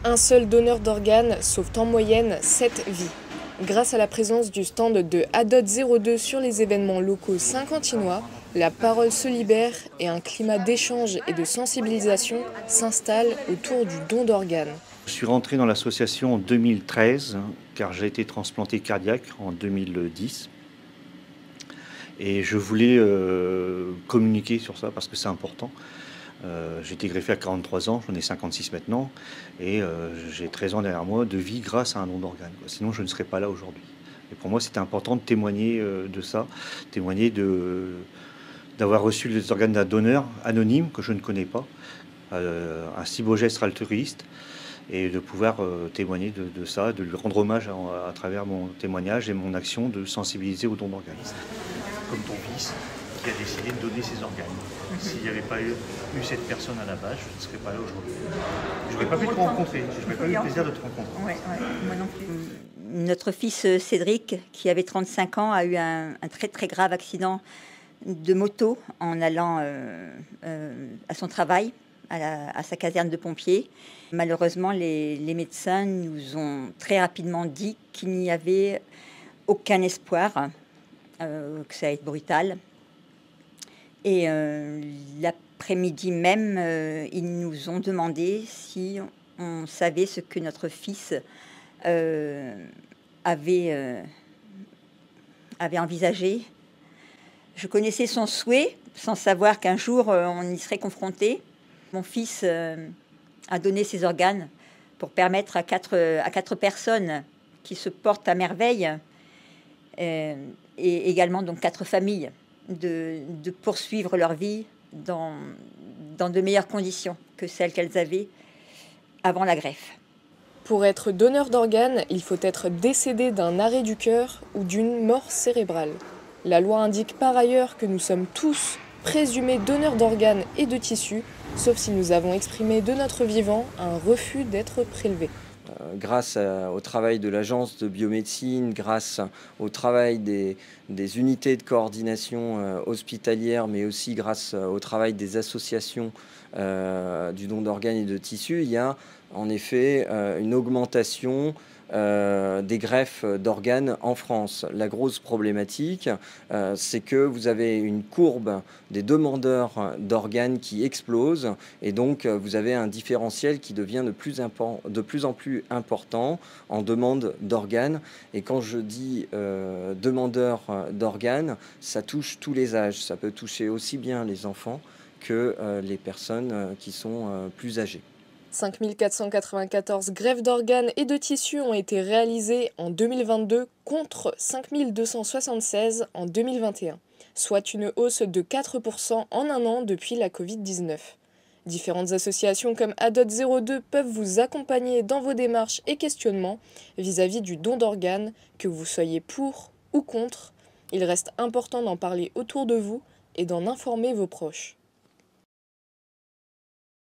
Un seul donneur d'organes sauve en moyenne 7 vies. Grâce à la présence du stand de ADOT02 sur les événements locaux saint-quentinois, la parole se libère et un climat d'échange et de sensibilisation s'installe autour du don d'organes. Je suis rentré dans l'association en 2013 car j'ai été transplanté cardiaque en 2010 et je voulais communiquer sur ça parce que c'est important. J'ai été greffé à 43 ans, j'en ai 56 maintenant et j'ai 13 ans derrière moi de vie grâce à un don d'organes. Sinon je ne serais pas là aujourd'hui. Et pour moi c'était important de témoigner de ça, témoigner d'avoir reçu les organes d'un donneur anonyme que je ne connais pas, un si beau geste altruiste, et de pouvoir témoigner de ça, de lui rendre hommage à travers mon témoignage et mon action de sensibiliser au don d'organes. Comme ton fils qui a décidé de donner ses organes. S'il n'y avait pas eu cette personne à la base, je ne serais pas là aujourd'hui. Je n'aurais pas pu te rencontrer, je n'aurais pas eu le plaisir de te rencontrer. Ouais, moi non plus. Notre fils Cédric, qui avait 35 ans, a eu un très très grave accident de moto en allant à son travail, à sa caserne de pompiers. Malheureusement, les médecins nous ont très rapidement dit qu'il n'y avait aucun espoir, que ça allait être brutal. Et l'après-midi même, ils nous ont demandé si on savait ce que notre fils avait envisagé. Je connaissais son souhait, sans savoir qu'un jour on y serait confronté. Mon fils a donné ses organes pour permettre à quatre personnes qui se portent à merveille, et également donc 4 familles, de poursuivre leur vie dans de meilleures conditions que celles qu'elles avaient avant la greffe. Pour être donneur d'organes, il faut être décédé d'un arrêt du cœur ou d'une mort cérébrale. La loi indique par ailleurs que nous sommes tous présumés donneurs d'organes et de tissus, sauf si nous avons exprimé de notre vivant un refus d'être prélevés. Grâce au travail de l'agence de biomédecine, grâce au travail des unités de coordination hospitalière, mais aussi grâce au travail des associations du don d'organes et de tissus, il y a en effet une augmentation des greffes d'organes en France. La grosse problématique, c'est que vous avez une courbe des demandeurs d'organes qui explose, et donc vous avez un différentiel qui devient de plus en plus important en demande d'organes. Et quand je dis demandeurs d'organes, ça touche tous les âges. Ça peut toucher aussi bien les enfants que les personnes qui sont plus âgées. 5 494 greffes d'organes et de tissus ont été réalisées en 2022 contre 5 276 en 2021, soit une hausse de 4% en un an depuis la Covid-19. Différentes associations comme ADOT02 peuvent vous accompagner dans vos démarches et questionnements vis-à-vis du don d'organes, que vous soyez pour ou contre. Il reste important d'en parler autour de vous et d'en informer vos proches.